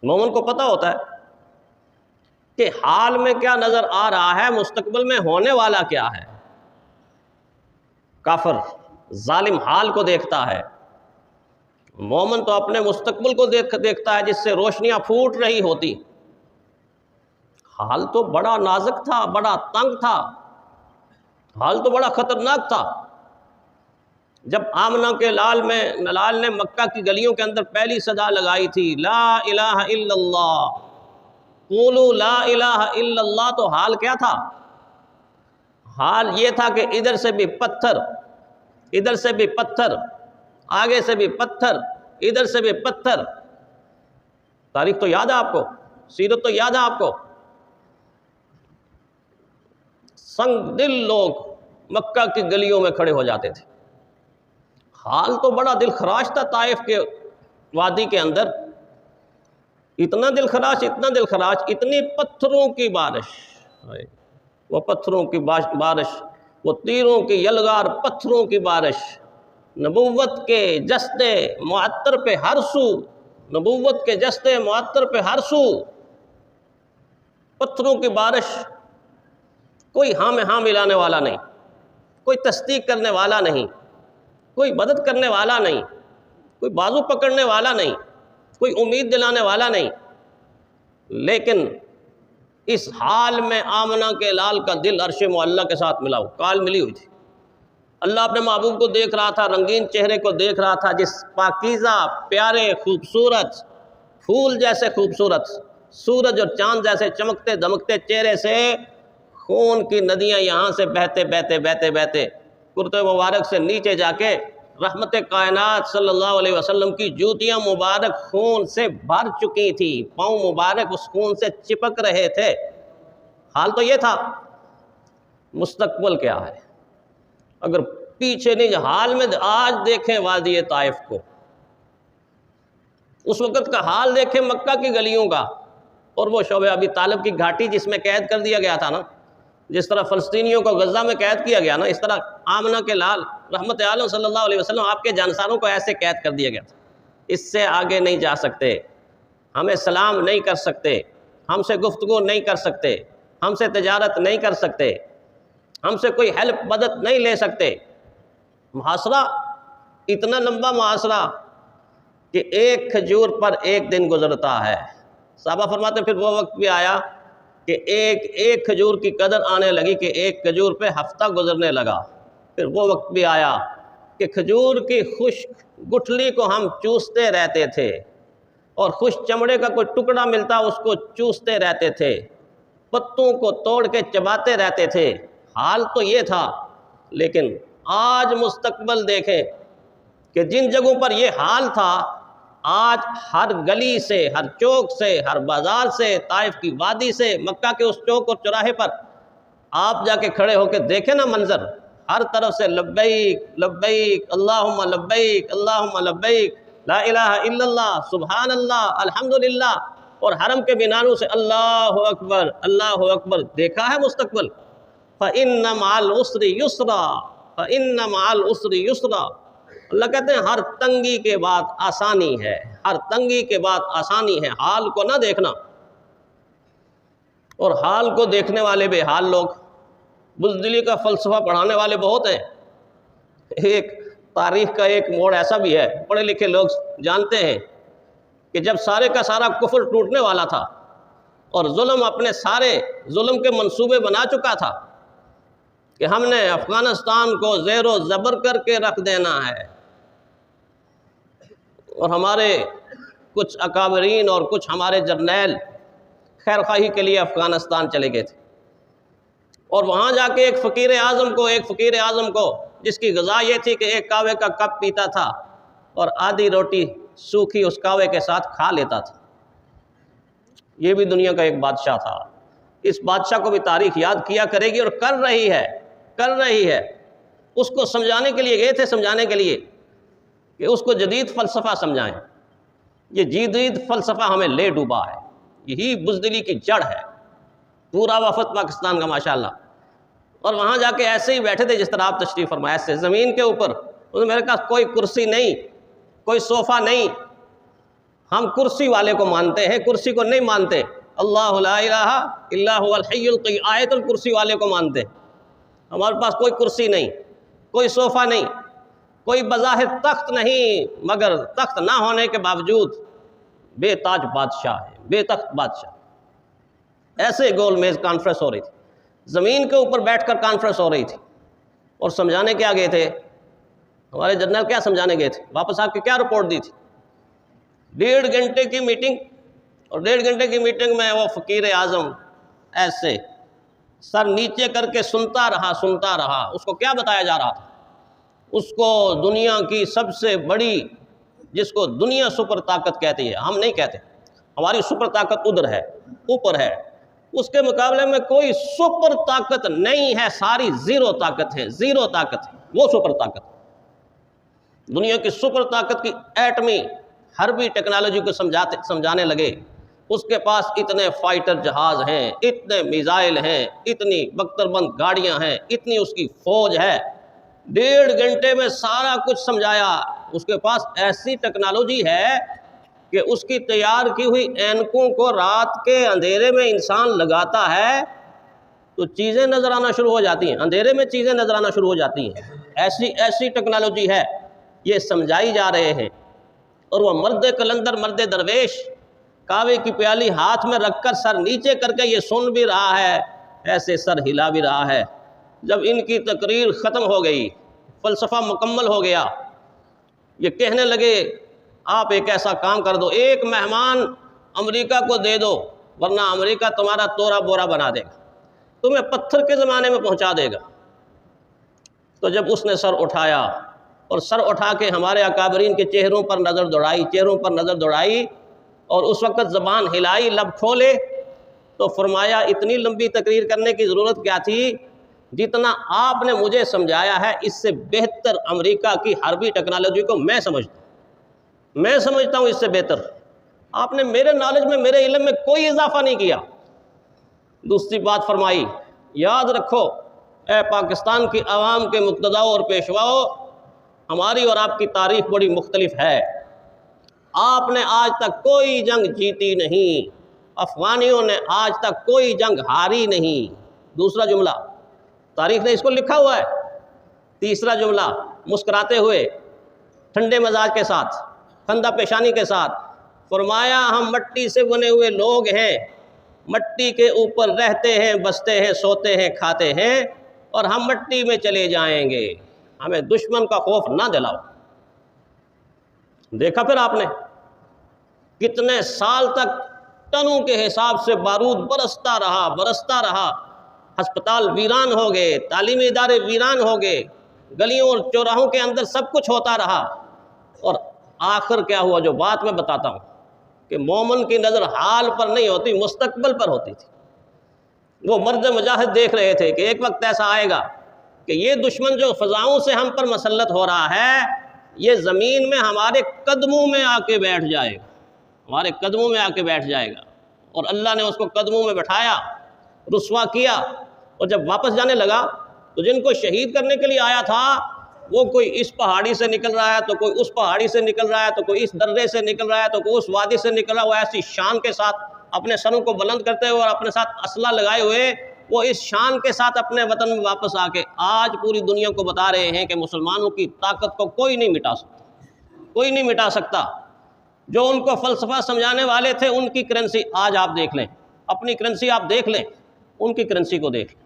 مومن کو پتہ ہوتا ہے کہ حال میں کیا نظر آ رہا ہے، مستقبل میں ہونے والا کیا ہے۔ کافر ظالم حال کو دیکھتا ہے، مومن تو اپنے مستقبل کو دیکھتا ہے جس سے روشنیاں پھوٹ رہی ہوتی۔ حال تو بڑا نازک تھا، بڑا تنگ تھا، حال تو بڑا خطرناک تھا۔ جب آمنہ کے لال نے مکہ کی گلیوں کے اندر پہلی صدا لگائی تھی، لا الہ الا اللہ، قولوا لا الہ الا اللہ، تو حال کیا تھا؟ حال یہ تھا کہ ادھر سے بھی پتھر، ادھر سے بھی پتھر، آگے سے بھی پتھر، ادھر سے بھی پتھر۔ تاریخ تو یاد ہے آپ کو، سیرت تو یاد ہے آپ کو۔ سنگ دل لوگ مکہ کی گلیوں میں کھڑے ہو جاتے تھے۔ حال تو بڑا دل خراش تھا طائف کے وادی کے اندر، اتنا دل خراش، اتنا دل خراش، اتنی پتھروں کی بارش، وہ پتھروں کی بارش، وہ تیروں کی یلغار پتھروں کی بارش، نبوت کے جستے معطر پہ ہر سو، نبوت کے جستے معطر پہ ہر سو، پتھروں کی بارش۔ کوئی ہاں میں ہاں ملانے والا نہیں، کوئی تصدیق کرنے والا نہیں، کوئی مدد کرنے والا نہیں، کوئی بازو پکڑنے والا نہیں، کوئی امید دلانے والا نہیں۔ لیکن اس حال میں آمنہ کے لال کا دل عرش معلی کے ساتھ ملا ہوا، کال ملی ہوئی تھی۔ اللہ اپنے محبوب کو دیکھ رہا تھا، رنگین چہرے کو دیکھ رہا تھا، جس پاکیزہ، پیارے، خوبصورت، پھول جیسے خوبصورت، سورج اور چاند جیسے چمکتے دمکتے چہرے سے خون کی ندیاں یہاں سے بہتے بہتے بہتے بہتے کرتے مبارک سے نیچے جا کے رحمت کائنات صلی اللہ علیہ وسلم کی جوتیاں مبارک خون سے بھر چکی تھی، پاؤں مبارک اس خون سے چپک رہے تھے۔ حال تو یہ تھا۔ مستقبل کیا ہے؟ اگر پیچھے نہیں، حال میں آج دیکھیں وادی طائف کو، اس وقت کا حال دیکھیں مکہ کی گلیوں کا، اور وہ شعبہ ابی طالب کی گھاٹی جس میں قید کر دیا گیا تھا نا، جس طرح فلسطینیوں کو غزہ میں قید کیا گیا نا، اس طرح آمنہ کے لال رحمت عالم صلی اللہ علیہ وسلم آپ کے جانساروں کو ایسے قید کر دیا گیا تھا۔ اس سے آگے نہیں جا سکتے، ہمیں سلام نہیں کر سکتے، ہم سے گفتگو نہیں کر سکتے، ہم سے تجارت نہیں کر سکتے، ہم سے کوئی ہیلپ مدد نہیں لے سکتے۔ محاصرہ، اتنا لمبا محاصرہ کہ ایک کھجور پر ایک دن گزرتا ہے۔ صحابہ فرماتے ہیں پھر وہ وقت بھی آیا کہ ایک کھجور کی قدر آنے لگی کہ ایک کھجور پہ ہفتہ گزرنے لگا۔ پھر وہ وقت بھی آیا کہ کھجور کی خشک گٹھلی کو ہم چوستے رہتے تھے، اور خشک چمڑے کا کوئی ٹکڑا ملتا اس کو چوستے رہتے تھے، پتوں کو توڑ کے چباتے رہتے تھے۔ حال تو یہ تھا، لیکن آج مستقبل دیکھیں کہ جن جگہوں پر یہ حال تھا، آج ہر گلی سے، ہر چوک سے، ہر بازار سے، طائف کی وادی سے، مکہ کے اس چوک اور چوراہے پر آپ جا کے کھڑے ہو کے دیکھیں نا منظر، ہر طرف سے لبیک لبیک اللہم لبیک اللہم لبیک، لا الہ الا اللہ، سبحان اللہ، الحمدللہ، اور حرم کے میناروں سے اللہ اکبر اللہ اکبر۔ دیکھا ہے مستقبل؟ فَإِنَّ مَعَ الْعُسْرِ يُسْرًا، فَإِنَّ مَعَ الْعُسْرِ يُسْرًا۔ اللہ کہتے ہیں ہر تنگی کے بعد آسانی ہے، ہر تنگی کے بعد آسانی ہے۔ حال کو نہ دیکھنا، اور حال کو دیکھنے والے بے حال لوگ، بزدلی کا فلسفہ پڑھانے والے بہت ہیں۔ ایک تاریخ کا ایک موڑ ایسا بھی ہے، پڑھے لکھے لوگ جانتے ہیں کہ جب سارے کا سارا کفر ٹوٹنے والا تھا اور ظلم اپنے سارے ظلم کے منصوبے بنا چکا تھا کہ ہم نے افغانستان کو زیر و زبر کر کے رکھ دینا ہے، اور ہمارے کچھ اکابرین اور کچھ ہمارے جرنیل خیر خواہی کے لیے افغانستان چلے گئے تھے، اور وہاں جا کے ایک فقیر اعظم کو جس کی غذا یہ تھی کہ ایک کاوے کا کپ پیتا تھا اور آدھی روٹی سوکھی اس کاوے کے ساتھ کھا لیتا تھا۔ یہ بھی دنیا کا ایک بادشاہ تھا۔ اس بادشاہ کو بھی تاریخ یاد کیا کرے گی، اور کر رہی ہے۔ اس کو سمجھانے کے لیے گئے تھے، سمجھانے کے لیے کہ اس کو جدید فلسفہ سمجھائیں۔ یہ جدید فلسفہ ہمیں لے ڈوبا ہے، یہی بزدلی کی جڑ ہے، پورا وفد پاکستان کا ماشاءاللہ۔ اور وہاں جا کے ایسے ہی بیٹھے تھے جس طرح آپ تشریف فرمائے، ایسے زمین کے اوپر، میرے پاس کوئی کرسی نہیں، کوئی صوفہ نہیں، ہم کرسی والے کو مانتے ہیں، کرسی کو نہیں مانتے۔ اللہ لا الہ الا هو الحی القیوم، آیت الکرسی والے کو مانتے ہیں۔ ہمارے پاس کوئی کرسی نہیں، کوئی صوفہ نہیں، کوئی بظاہر تخت نہیں، مگر تخت نہ ہونے کے باوجود بے تاج بادشاہ ہے، بے تخت بادشاہ۔ ایسے گول میز کانفرنس ہو رہی تھی، زمین کے اوپر بیٹھ کر کانفرنس ہو رہی تھی، اور سمجھانے کیا گئے تھے ہمارے جنرل؟ کیا سمجھانے گئے تھے؟ واپس آ کے کیا رپورٹ دی تھی؟ 1.5 گھنٹے کی میٹنگ، اور 1.5 گھنٹے کی میٹنگ میں وہ فقیر اعظم ایسے سر نیچے کر کے سنتا رہا۔ اس کو کیا بتایا جا رہا تھا؟ اس کو دنیا کی سب سے بڑی، جس کو دنیا سپر طاقت کہتی ہے، ہم نہیں کہتے، ہماری سپر طاقت ادھر ہے، اوپر ہے، اس کے مقابلے میں کوئی سپر طاقت نہیں ہے، ساری زیرو طاقت ہے، زیرو طاقت ہے، وہ سپر طاقت۔ دنیا کی سپر طاقت کی ایٹمی حربی ٹیکنالوجی کو سمجھانے لگے۔ اس کے پاس اتنے فائٹر جہاز ہیں، اتنے میزائل ہیں، اتنی بختر بند گاڑیاں ہیں، اتنی اس کی فوج ہے۔ 1.5 گھنٹے میں سارا کچھ سمجھایا۔ اس کے پاس ایسی ٹیکنالوجی ہے کہ اس کی تیار کی ہوئی اینکوں کو رات کے اندھیرے میں انسان لگاتا ہے تو چیزیں نظر آنا شروع ہو جاتی ہیں، اندھیرے میں چیزیں نظر آنا شروع ہو جاتی ہیں۔ ایسی ٹیکنالوجی ہے، یہ سمجھائی جا رہے ہیں۔ اور وہ مرد کلندر، مرد درویش، کعوے کی پیالی ہاتھ میں رکھ کر سر نیچے کر کے یہ سن بھی رہا ہے، ایسے سر ہلا بھی رہا ہے۔ جب ان کی تقریر ختم ہو گئی، فلسفہ مکمل ہو گیا، یہ کہنے لگے آپ ایک ایسا کام کر دو، ایک مہمان امریکہ کو دے دو، ورنہ امریکہ تمہارا تورا بورا بنا دے گا، تمہیں پتھر کے زمانے میں پہنچا دے گا۔ تو جب اس نے سر اٹھایا اور سر اٹھا کے ہمارے اکابرین کے چہروں پر نظر دوڑائی اور اس وقت زبان ہلائی، لب کھولے، تو فرمایا اتنی لمبی تقریر کرنے کی ضرورت کیا تھی؟ جتنا آپ نے مجھے سمجھایا ہے اس سے بہتر امریکہ کی حربی ٹیکنالوجی کو میں سمجھتا ہوں اس سے بہتر۔ آپ نے میرے نالج میں، میرے علم میں کوئی اضافہ نہیں کیا۔ دوسری بات فرمائی، یاد رکھو اے پاکستان کی عوام کے مقتداؤ اور پیشواؤ، ہماری اور آپ کی تاریخ بڑی مختلف ہے۔ آپ نے آج تک کوئی جنگ جیتی نہیں، افغانیوں نے آج تک کوئی جنگ ہاری نہیں۔ دوسرا جملہ، تاریخ نے اس کو لکھا ہوا ہے۔ تیسرا جملہ، مسکراتے ہوئے، ٹھنڈے مزاج کے ساتھ، خندہ پیشانی کے ساتھ فرمایا ہم مٹی سے بنے ہوئے لوگ ہیں، مٹی کے اوپر رہتے ہیں، بستے ہیں، سوتے ہیں، کھاتے ہیں، اور ہم مٹی میں چلے جائیں گے، ہمیں دشمن کا خوف نہ دلاؤ۔ دیکھا پھر آپ نے کتنے سال تک ٹنوں کے حساب سے بارود برستا رہا، ہسپتال ویران ہو گئے، تعلیمی ادارے ویران ہو گئے، گلیوں اور چوراہوں کے اندر سب کچھ ہوتا رہا، اور آخر کیا ہوا جو بات میں بتاتا ہوں کہ مومن کی نظر حال پر نہیں ہوتی، مستقبل پر ہوتی تھی۔ وہ مرد مجاہد دیکھ رہے تھے کہ ایک وقت ایسا آئے گا کہ یہ دشمن جو فضاؤں سے ہم پر مسلط ہو رہا ہے، یہ زمین میں ہمارے قدموں میں آ کے بیٹھ جائے گا، اور اللہ نے اس کو قدموں میں بٹھایا، رسوا کیا، اور جب واپس جانے لگا تو جن کو شہید کرنے کے لیے آیا تھا وہ کوئی اس پہاڑی سے نکل رہا ہے، تو کوئی اس پہاڑی سے نکل رہا ہے، تو کوئی اس درے سے نکل رہا ہے، تو کوئی اس وادی سے نکل رہا ہے۔ وہ ایسی شان کے ساتھ اپنے سروں کو بلند کرتے ہوئے اور اپنے ساتھ اسلحہ لگائے ہوئے وہ اس شان کے ساتھ اپنے وطن میں واپس آ کے آج پوری دنیا کو بتا رہے ہیں کہ مسلمانوں کی طاقت کو کوئی نہیں مٹا سکتا۔ جو ان کو فلسفہ سمجھانے والے تھے ان کی کرنسی آج آپ دیکھ لیں، اپنی کرنسی آپ دیکھ لیں، ان کی کرنسی کو دیکھ لیں۔